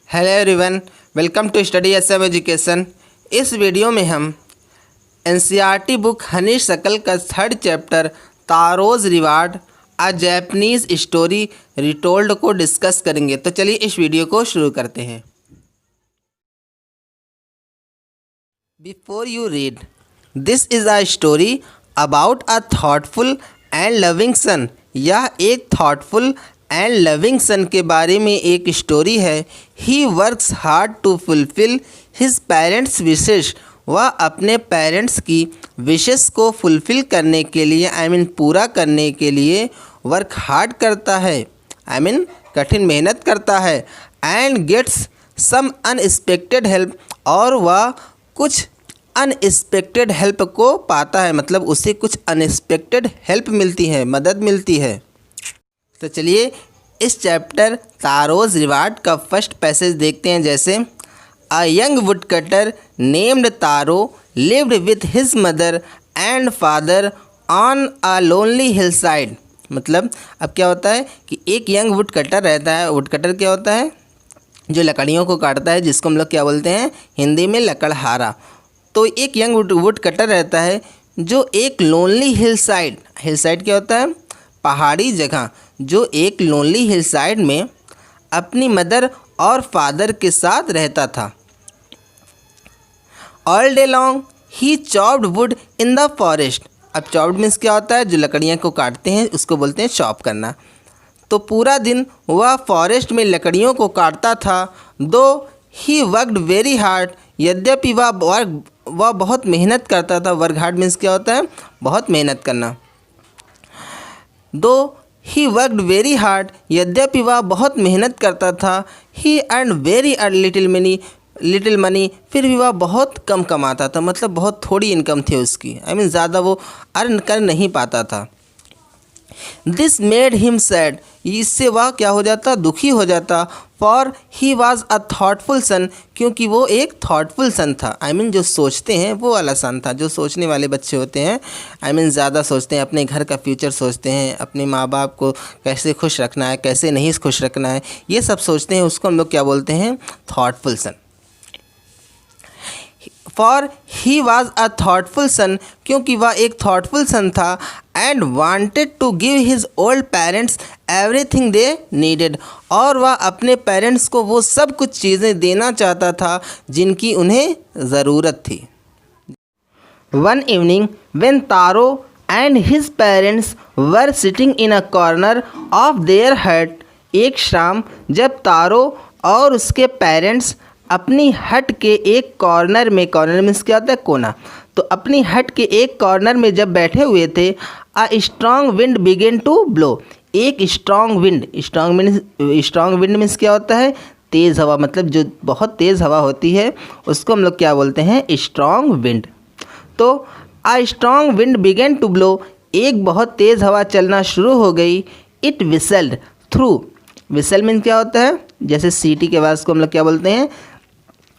Hello everyone, welcome to study SM education. इस video में हम एनसीईआरटी बुक हनीश सकल का third chapter Taro's reward a Japanese story retold को discuss करेंगे। तो चलिए इस वीडियो को शुरू करते हैं। Before you read, this is a story about a thoughtful and loving son. यह एक थॉटफुल एंड लविंग सन के बारे में एक स्टोरी है। He works hard to fulfil his parents wishes. वह अपने पेरेंट्स की विशेष को फुलफिल करने के लिए पूरा करने के लिए वर्क हार्ड करता है, कठिन मेहनत करता है। And gets some unexpected help, और वह कुछ अनएक्सपेक्टेड हेल्प को पाता है, मतलब उसे कुछ अनएक्सपेक्टेड हेल्प मिलती है, मदद मिलती है। तो चलिए इस चैप्टर तारोज़ रिवार्ड का फर्स्ट पैसेज देखते हैं। जैसे a young would cutter named taro lived with his mother and father on a lonely hill side. मतलब अब क्या होता है कि एक यंग वुड कटर रहता है। वुड कटर क्या होता है? जो लकड़ियों को काटता है, जिसको हम लोग क्या बोलते हैं हिंदी में लकड़हारा। तो एक यंग वुड कटर रहता है जो एक लोनली हिल साइड क्या होता है? पहाड़ी जगह, जो एक लोनली हिल साइड में अपनी मदर और फादर के साथ रहता था। All day long he chopped would in the forest. अब चॉप्ड मीन्स क्या होता है? जो लकड़ियाँ को काटते हैं उसको बोलते हैं चॉप करना। तो पूरा दिन वह फॉरेस्ट में लकड़ियों को काटता था। दो ही वर्कड वेरी हार्ड, यद्यपि वह बहुत मेहनत करता था। वर्क हार्ड मीन्स क्या होता है? बहुत मेहनत करना। दो ही वर्कड वेरी हार्ड, यद्यपि वह बहुत मेहनत करता था। ही अर्न वेरी लिटिल मनी, फिर भी वह बहुत कम कमाता था, मतलब बहुत थोड़ी इनकम थी उसकी। ज़्यादा वो अर्न कर नहीं पाता था। दिस मेड हिम सैड, इससे वह क्या हो जाता? दुखी हो जाता। For he was a thoughtful son, क्योंकि वो एक थॉटफुल सन था। जो सोचते हैं वो वाला सन था। जो सोचने वाले बच्चे होते हैं, ज़्यादा सोचते हैं, अपने घर का फ्यूचर सोचते हैं, अपने माँ बाप को कैसे खुश रखना है, कैसे नहीं खुश रखना है, ये सब सोचते हैं। उसको हम लोग क्या बोलते हैं? Thoughtful son. For he was a thoughtful son, क्योंकि वह एक थॉटफुल सन था। And wanted to give his old parents everything they needed, और वह अपने पेरेंट्स को वो सब कुछ चीज़ें देना चाहता था जिनकी उन्हें ज़रूरत थी। One evening when taro and his parents were sitting in a corner of their हट। एक शाम जब तारो और उसके पेरेंट्स अपनी हट के एक कॉर्नर मीन्स क्या होता है? कोना। तो अपनी हट के एक कॉर्नर में जब बैठे हुए थे, a strong wind began to blow. एक स्ट्रॉन्ग विंड मीन्स क्या होता है? तेज़ हवा, मतलब जो बहुत तेज़ हवा होती है उसको हम लोग क्या बोलते हैं? Strong wind. तो a strong wind began to blow, एक बहुत तेज़ हवा चलना शुरू हो गई। It whistled through, whistle means क्या होता है? जैसे सीटी के बाद को हम लोग क्या बोलते हैं?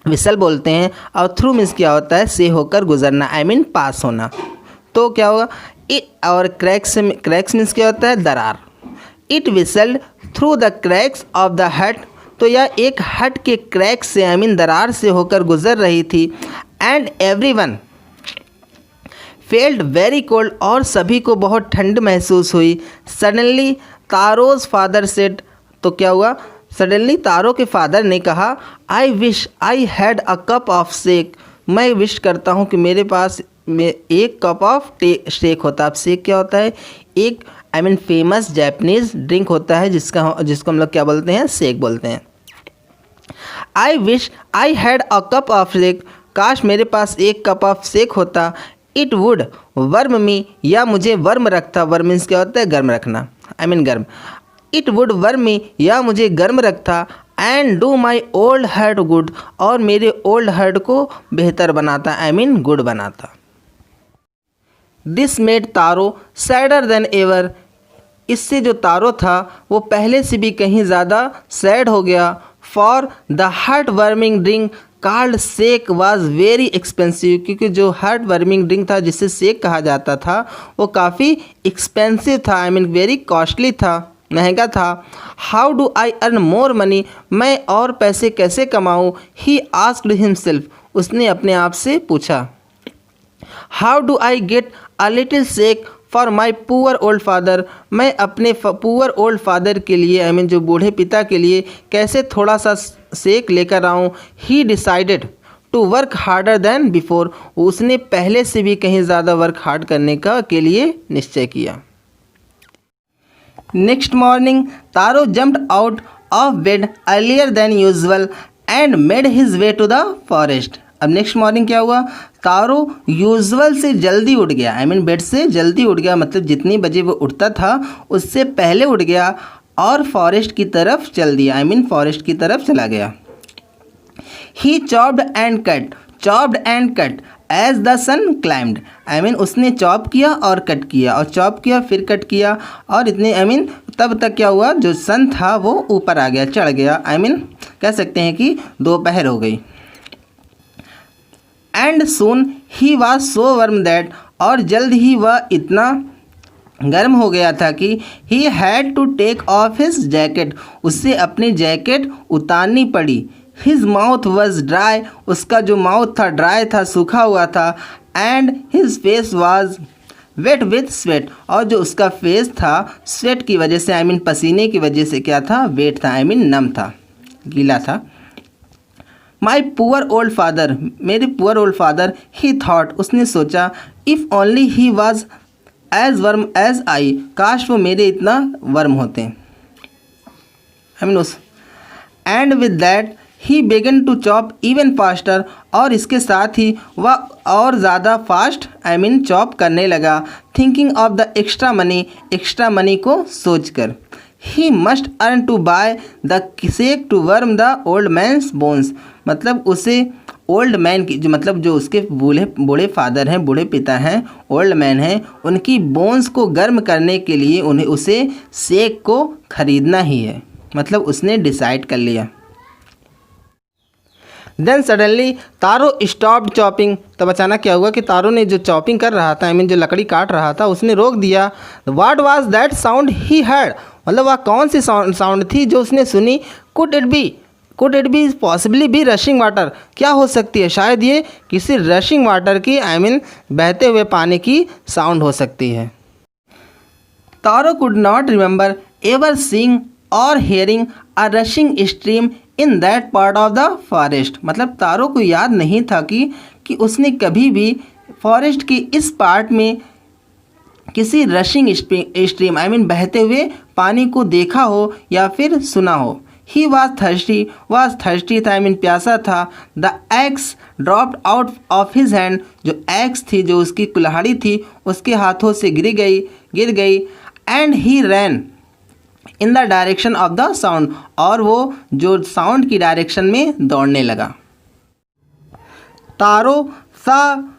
विसल बोलते हैं। और थ्रू मीन्स क्या होता है? से होकर गुजरना, पास होना। तो क्या होगा? और क्रैक्स मीन्स क्या होता है? दरार। It whistled through the cracks of the हट, तो यह एक हट के क्रैक से दरार से होकर गुजर रही थी। And everyone felt very cold, और सभी को बहुत ठंड महसूस हुई। सडनली तारोज़ फादर सेड, तो क्या हुआ? सडनली तारो के फादर ने कहा, I wish I had a cup of shake. मैं विश करता हूँ कि मेरे पास एक कप ऑफ शेक होता। अब शेक क्या होता है? एक फेमस जापानीज़ ड्रिंक होता है जिसको हम लोग क्या बोलते हैं? शेक बोलते हैं। I wish I had a cup of shake, काश मेरे पास एक कप ऑफ शेक होता। इट वुड वर्म मी, या मुझे वर्म रखता। वर्म मीन्स क्या होता है? गर्म रखना, गर्म। इट वुड वर्म मी, या मुझे गर्म रखता। And do my old heart good, और मेरे ओल्ड हार्ट को बेहतर बनाता, गुड बनाता। This made taro sadder then ever, इससे जो तारो था वो पहले से भी कहीं ज़्यादा सैड हो गया। For the heart worming drink called shake was very expensive, क्योंकि जो हार्ट वर्मिंग ड्रिंक था जिसे शेक कहा जाता था वो काफ़ी एक्सपेंसिव था, वेरी कॉस्टली था। महंगा था। How do I earn more money, मैं और पैसे कैसे कमाऊँ, ही आस्क्ड हिमसेल्फ, उसने अपने आप से पूछा। How do I get a little shake for my poor old father, मैं अपने पुअर ओल्ड फादर के लिए जो बूढ़े पिता के लिए कैसे थोड़ा सा शेक लेकर आऊँ। He decided to work harder than before, उसने पहले से भी कहीं ज़्यादा वर्क हार्ड करने का के लिए निश्चय किया। Next morning Taro jumped out of bed earlier than usual and made his way to the forest. अब नेक्स्ट मॉर्निंग क्या हुआ, तारो यूजुअल से जल्दी उठ गया, बेड से जल्दी उठ गया, मतलब जितनी बजे वो उठता था उससे पहले उठ गया और फॉरेस्ट की तरफ चल दिया, फॉरेस्ट की तरफ चला गया। He chopped and cut as the sun climbed, उसने चॉप किया और कट किया और चॉप किया फिर कट किया और इतने तब तक क्या हुआ, जो सन था वो ऊपर आ गया, चढ़ गया, कह सकते हैं कि दोपहर हो गई। And soon he was so worm that, और जल्द ही वह इतना गर्म हो गया था कि he had to take off his jacket, उससे अपनी जैकेट उतारनी पड़ी। हिज माउथ वॉज ड्राई, उसका जो माउथ था ड्राई था, सूखा हुआ था। And his face was wet with sweat, और जो उसका फेस था स्वेट की वजह से पसीने की वजह से क्या था, वेट था, नम था, गीला था। माई पुअर ओल्ड फादर, मेरे poor old father, he thought, उसने सोचा, if only he was as warm as I, काश वो मेरे इतना वर्म होते, उस। एंड विद दैट ही बेगन टू चॉप इवन फास्टर, और इसके साथ ही वह और ज़्यादा फास्ट चॉप करने लगा। Thinking of the extra money को सोचकर। He must earn to buy the sake to warm the old man's bones, मतलब उसे ओल्ड मैन की जो उसके बूढ़े फादर हैं, बूढ़े पिता हैं, ओल्ड मैन हैं, उनकी बोन्स को गर्म करने के लिए उसे शेक को खरीदना ही है, मतलब उसने डिसाइड कर लिया। देन सडनली तारो स्टॉप्ड चॉपिंग, तब अचानक क्या हुआ कि तारो ने जो चॉपिंग कर रहा था, जो लकड़ी काट रहा था, उसने रोक दिया। What was that sound he heard, मतलब वह कौन सी साउंड थी जो उसने सुनी। Could it be possibly be rushing water, क्या हो सकती है, शायद ये किसी रशिंग वाटर की बहते हुए पानी की साउंड हो सकती है। Taro could not remember ever seeing or hearing a rushing stream in that part of the forest, मतलब तारो को याद नहीं था कि उसने कभी भी फॉरेस्ट की इस पार्ट में किसी रशिंग स्ट्रीम बहते हुए पानी को देखा हो या फिर सुना हो। ही वॉज थर्स्टी था, प्यासा था। The x dropped out of his hand, जो एक्स थी, जो उसकी कुल्हाड़ी थी, उसके हाथों से गिर गई। And he ran in the direction of the sound, और वो जो साउंड की डायरेक्शन में दौड़ने लगा। तारो सा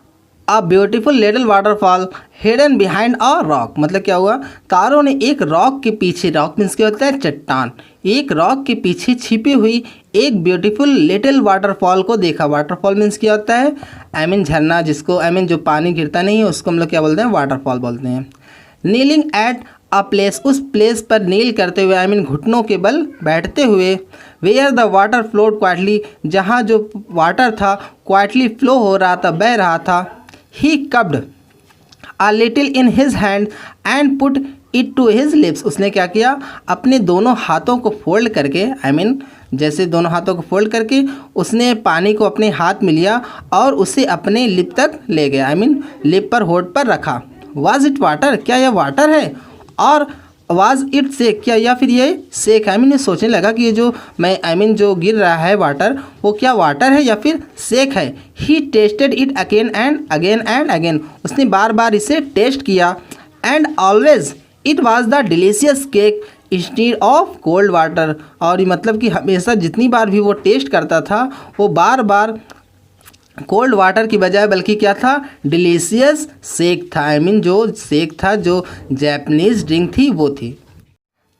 a beautiful little waterfall hidden behind a rock, मतलब क्या हुआ, तारो ने एक रॉक के पीछे, रॉक मीन्स क्या होता है, चट्टान, एक रॉक के पीछे छिपी हुई एक ब्यूटीफुल लिटिल वाटरफॉल को देखा। वाटरफॉल मीन्स क्या होता है, झरना, जिसको जो पानी गिरता नहीं है उसको हम लोग क्या बोलते हैं, वाटरफॉल बोलते हैं। नीलिंग एट अ प्लेस, उस प्लेस पर नील करते हुए घुटनों के बल बैठते हुए। Where the water flowed quietly, जहाँ जो वाटर था क्वाइटली फ्लो हो रहा था, बह रहा था। He cupped a little in his hand and put it to his lips, उसने क्या किया, अपने दोनों हाथों को फोल्ड करके, जैसे दोनों हाथों को फोल्ड करके उसने पानी को अपने हाथ में लिया और उसे अपने लिप तक ले गया, लिप पर, होठ पर रखा। वाज इट वाटर, क्या यह वाटर है, और वाज इट सेक, क्या या फिर ये सेक है। ये सोचने लगा कि ये जो मैं जो गिर रहा है वाटर, वो क्या वाटर है या फिर सेक है। He tasted it again and again, उसने बार बार इसे टेस्ट किया। And always it was the delicious cake instead of cold water, और मतलब कि हमेशा जितनी बार भी वो टेस्ट करता था वो बार बार कोल्ड वाटर की बजाय बल्कि क्या था, डिलीशियस शेक था। जो शेक था, जो जैपनीज ड्रिंक थी वो थी।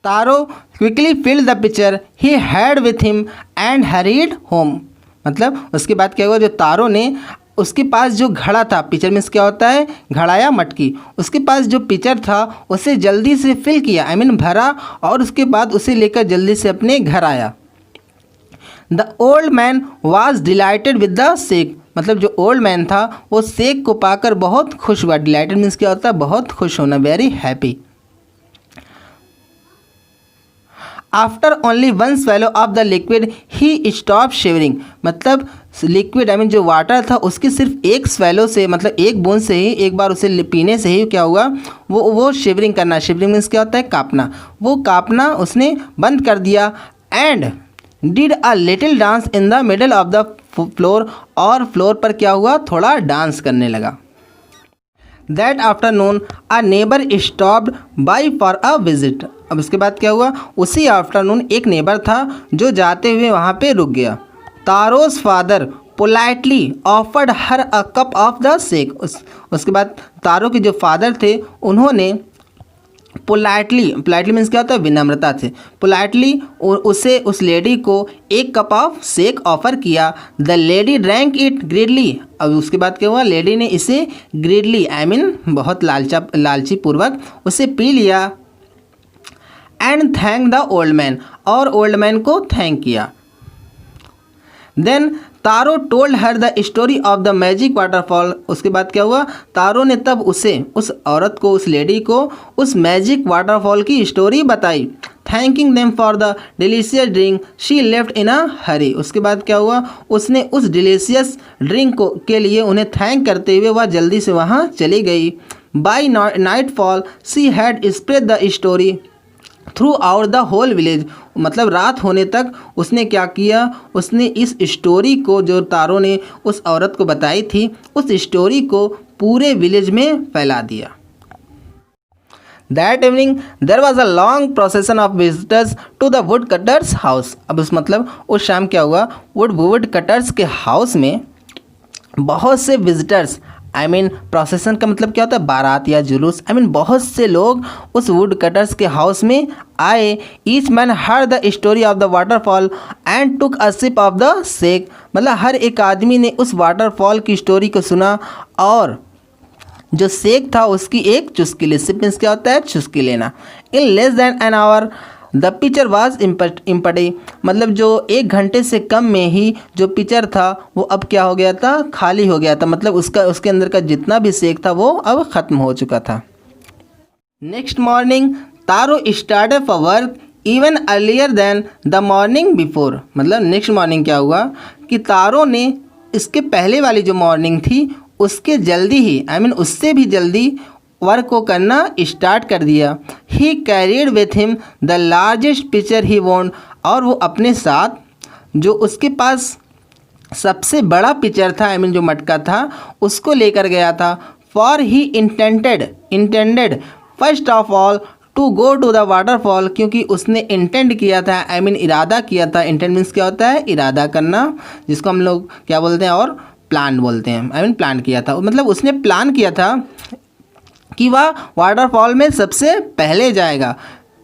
Taro quickly filled the pitcher he had with him and hurried home, मतलब उसके बाद क्या हुआ, जो तारो ने उसके पास जो घड़ा था, पिचर मीन्स क्या होता है, घड़ा या मटकी, उसके पास जो पिचर था उसे जल्दी से फिल किया, आई मीन भरा, और उसके बाद उसे लेकर जल्दी से अपने घर आया। The old man was dilated with the shake, मतलब जो ओल्ड मैन था वो शेक को पाकर बहुत खुश हुआ। डिलाइटेड मीन्स क्या होता है, बहुत खुश होना, very happy. After only one swallow of the liquid he stop shivering, मतलब लिक्विड आई मीन जो वाटर था उसकी सिर्फ एक स्वेलो से, मतलब एक बूंद से ही, एक बार उसे पीने से ही क्या हुआ, वो शिवरिंग करना, शिवरिंग मीन्स क्या होता है, कांपना, वो कांपना उसने बंद कर दिया। And did a little dance in the middle of the floor, और फ्लोर पर क्या हुआ, थोड़ा डांस करने लगा। That afternoon a neighbour stopped by for a visit, अब उसके बाद क्या हुआ, उसी आफ्टरनून एक नेबर था जो जाते हुए वहाँ पे रुक गया। Taro's father politely offered her a cup of the sake, उसके बाद तारो के जो फादर थे उन्होंने पोलाइटली मीन्स क्या होता है, विनम्रता से, पोलाइटली उसे, उस लेडी को एक कप ऑफ शेक ऑफर किया। The lady drank it greedily, अब उसके बाद क्या हुआ, लेडी ने इसे ग्रीडली आई मीन बहुत लालची पूर्वक उसे पी लिया। And thank the old man, और ओल्ड मैन को थैंक किया। Then Taro told her the story of the magic waterfall, उसके बाद क्या हुआ, तारो ने तब उसे, उस औरत को, उस लेडी को उस मैजिक वाटरफॉल की स्टोरी बताई। Thanking them for the delicious drink she left in a hurry, उसके बाद क्या हुआ, उसने उस डिलीशियस ड्रिंक को के लिए उन्हें थैंक करते हुए वह जल्दी से वहाँ चली गई। By nightfall she had spread the story throughout the whole village, मतलब रात होने तक उसने क्या किया, उसने इस स्टोरी को, जो तारो ने उस औरत को बताई थी, उस स्टोरी को पूरे विलेज में फैला दिया। That evening there was a long procession of visitors to the woodcutter's house, अब उस मतलब उस शाम क्या हुआ, वुड कटर्स के हाउस में बहुत से विजिटर्स, आई मीन प्रोसेसन का मतलब क्या होता है, बारात या जुलूस, आई मीन बहुत से लोग उस वुड कटर्स के हाउस में आए। Each man heard the story of the waterfall and took a sip of the shake, मतलब हर एक आदमी ने उस वाटरफॉल की स्टोरी को सुना और जो शेक था उसकी एक चुस्की ली। सिप मीन्स क्या होता है, चुस्की लेना। In less than an hour the picture was empty, मतलब जो एक घंटे से कम में ही जो पिक्चर था वो अब क्या हो गया था, खाली हो गया था, मतलब उसके अंदर का जितना भी शेक था वो अब ख़त्म हो चुका था। Next morning Taro started for work even earlier than the morning before, मतलब नेक्स्ट मॉर्निंग क्या हुआ कि तारो ने इसके पहले वाली जो मॉर्निंग थी उसके जल्दी ही, आई मीन उससे भी जल्दी वर्क को करना स्टार्ट कर दिया। He carried with him the largest pitcher he want, और वो अपने साथ जो उसके पास सबसे बड़ा पिक्चर था, आई मीन जो मटका था, उसको लेकर गया था। For he intended first of all to go to the waterfall, क्योंकि उसने इंटेंड किया था, आई मीन इरादा किया था। इंटेंड मीन्स क्या होता है, इरादा करना, जिसको हम लोग क्या बोलते हैं, और प्लान बोलते हैं, आई मीन प्लान किया था, मतलब उसने प्लान किया था कि वह वाटरफॉल में सबसे पहले जाएगा।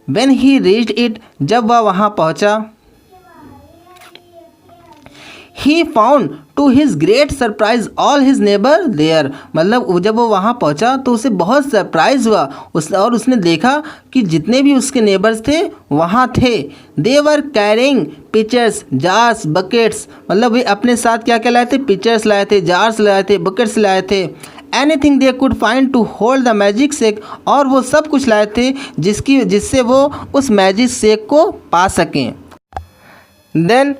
When he reached it, जब वह वहाँ पहुँचा, he found to his great surprise all his neighbor there, मतलब जब वो वहाँ पहुँचा तो उसे बहुत सरप्राइज हुआ और उसने देखा कि जितने भी उसके नेबर्स थे वहाँ थे। They were carrying pitchers, jars, buckets, मतलब वे अपने साथ क्या क्या लाए थे, पिक्चर्स लाए थे, जार्स लाए थे, बकेट्स लाए थे। Anything they could find to hold the magic shake, और वो सब कुछ लाए थे जिससे वो उस मैजिक शेक को पा सकें। Then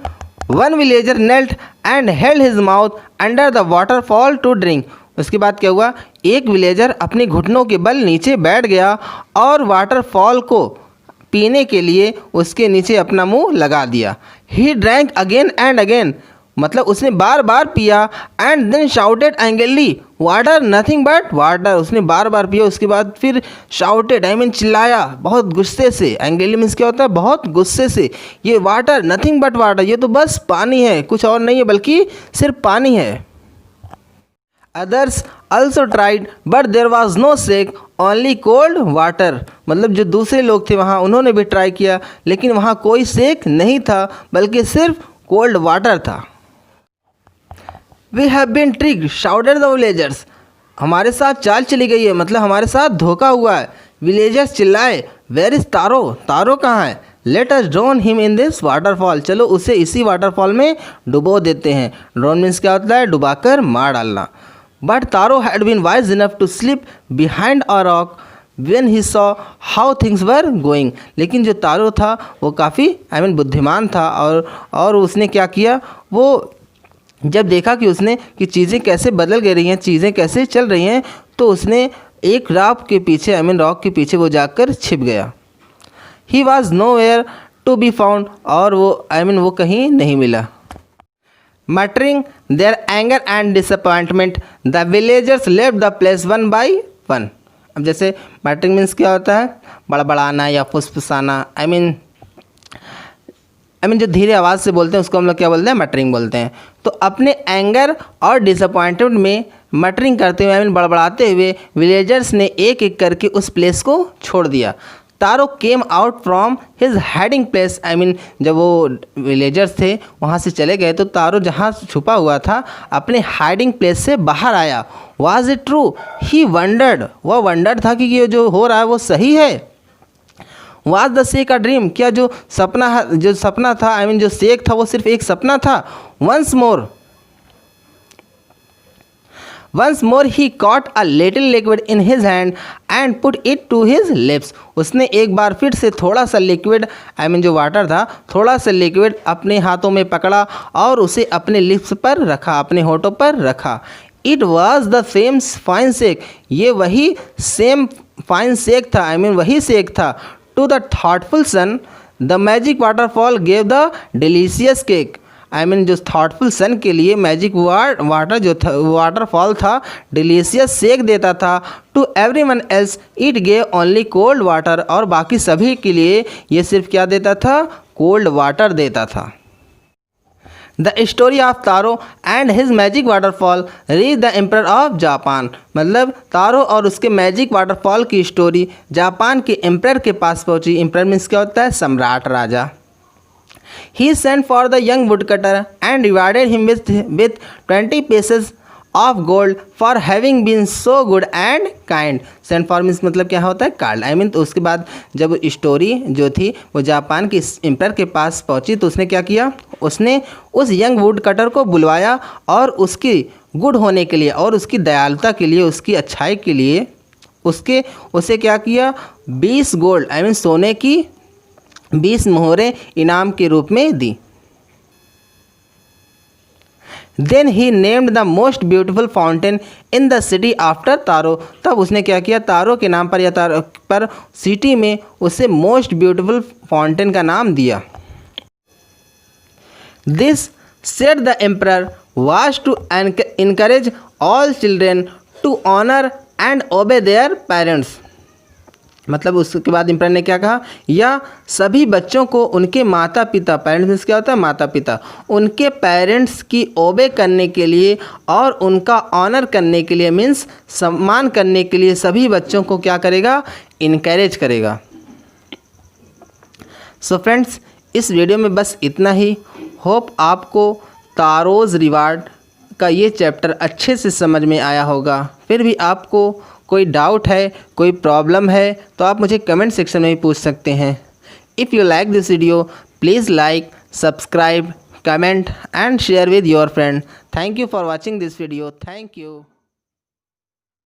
one villager knelt and held his mouth under the waterfall to drink, उसके बाद क्या हुआ, एक विलेजर अपने घुटनों के बल नीचे बैठ गया और वाटरफॉल को पीने के लिए उसके नीचे अपना मुंह लगा दिया। He drank again and again, मतलब उसने बार बार पिया। And then shouted angrily water nothing but water, उसने बार बार पिया, उसके बाद फिर शाउटेड आई मीन चिल्लाया बहुत गुस्से से। एंग्रीली मीन्स क्या होता है, बहुत गुस्से से। ये वाटर नथिंग बट वाटर, ये तो बस पानी है, कुछ और नहीं है, बल्कि सिर्फ पानी है। Others also tried but there was no shake only cold water, मतलब जो दूसरे लोग थे वहाँ उन्होंने भी ट्राई किया, लेकिन वहाँ कोई शेक नहीं था, बल्कि सिर्फ कोल्ड वाटर था। We have been tricked shouted the villagers, हमारे साथ चाल चली गई है, मतलब हमारे साथ धोखा हुआ है। विलेजर्स चिल्लाए, वेयर इज तारो, तारो कहाँ है? Let us drone him in this waterfall, चलो उसे इसी वाटरफॉल में डुबो देते हैं। ड्रोन मीन्स क्या होता है? डुबाकर मार डालना। But Taro had been wise enough to slip behind a rock when he saw how things were going, लेकिन जो तारो था वो काफ़ी बुद्धिमान था, और उसने क्या किया, वो जब देखा कि उसने कि चीज़ें कैसे बदल गई रही हैं, चीज़ें कैसे चल रही हैं, तो उसने एक रॉक के पीछे रॉक के पीछे वो जाकर छिप गया। He was nowhere to be found, और वो वो कहीं नहीं मिला। Muttering their anger and disappointment the villagers left the place one by one. अब जैसे मटरिंग मीन्स क्या होता है? बड़बड़ाना या फुसफुसाना, जो धीरे आवाज़ से बोलते हैं उसको हम लोग क्या बोलते हैं? मटरिंग बोलते हैं। तो अपने एंगर और डिसअपॉइंटमेंट में मटरिंग करते हुए बड़बड़ाते हुए विलेजर्स ने एक एक करके उस प्लेस को छोड़ दिया। Taro came out from his hiding place, जब वो विलेजर्स थे वहाँ से चले गए तो तारो जहाँ छुपा हुआ था अपने हाइडिंग प्लेस से बाहर आया। Was it true? He wondered, वह वंडर्ड था कि ये जो हो रहा है वो सही है। Was the shake a dream, क्या जो सपना था जो शेक था वो सिर्फ एक सपना था। Once more he caught a little liquid in his hand and put it to his lips. उसने एक बार फिर से थोड़ा सा लिक्विड जो वाटर था, थोड़ा सा लिक्विड अपने हाथों में पकड़ा और उसे अपने लिप्स पर रखा, अपने होठों पर रखा। It was the same fine shake, ये वही सेम फाइन शेक था, वही शेक था। To the thoughtful son, the magic waterfall gave the delicious cake. जो थॉटफुल सन के लिए मैजिक वाटर जो था वाटरफॉल था डिलीशियस शेक देता था। To everyone else it gave only cold water, और बाकी सभी के लिए ये सिर्फ क्या देता था? कोल्ड वाटर देता था। The story of taro and his magic waterfall reach the emperor of Japan, मतलब तारो और उसके मैजिक वाटरफॉल की स्टोरी जापान के एम्परर के पास पहुंची। एम्परर मीन्स क्या होता है? सम्राट, राजा। He sent for the young woodcutter and rewarded him with 20 pieces of gold for having been so good and kind. Sent for means मतलब क्या होता है? कार्ड। तो उसके बाद जब स्टोरी जो थी वो जापान के एम्परर के पास पहुंची तो उसने क्या किया? उसने उस यंग वुड कटर को बुलवाया और उसकी गुड होने के लिए और उसकी दयालुता के लिए, उसकी अच्छाई के लिए उसे क्या किया? 20 गोल्ड सोने की 20 मोहरें इनाम के रूप में दी। Then he named the most beautiful fountain in the city after Taro, तब उसने क्या किया? तारो के नाम पर या तारो पर सिटी में उसे मोस्ट ब्यूटीफुल फाउंटेन का नाम दिया। This said the emperor was to encourage all children to honour and obey their parents, मतलब उसके बाद एम्परर ने क्या कहा? या सभी बच्चों को उनके माता पिता, पेरेंट्स मीन्स क्या होता है? माता पिता, उनके पेरेंट्स की ओबे करने के लिए और उनका ऑनर करने के लिए मीन्स सम्मान करने के लिए सभी बच्चों को क्या करेगा? इनकरेज करेगा। सो फ्रेंड्स, इस वीडियो में बस इतना ही। होप आपको तारोज रिवार्ड का ये चैप्टर अच्छे से समझ में आया होगा। फिर भी आपको कोई डाउट है, कोई प्रॉब्लम है तो आप मुझे कमेंट सेक्शन में भी पूछ सकते हैं। If you like this video please like, subscribe, comment and share with your friend. Thank you for watching this video. Thank you.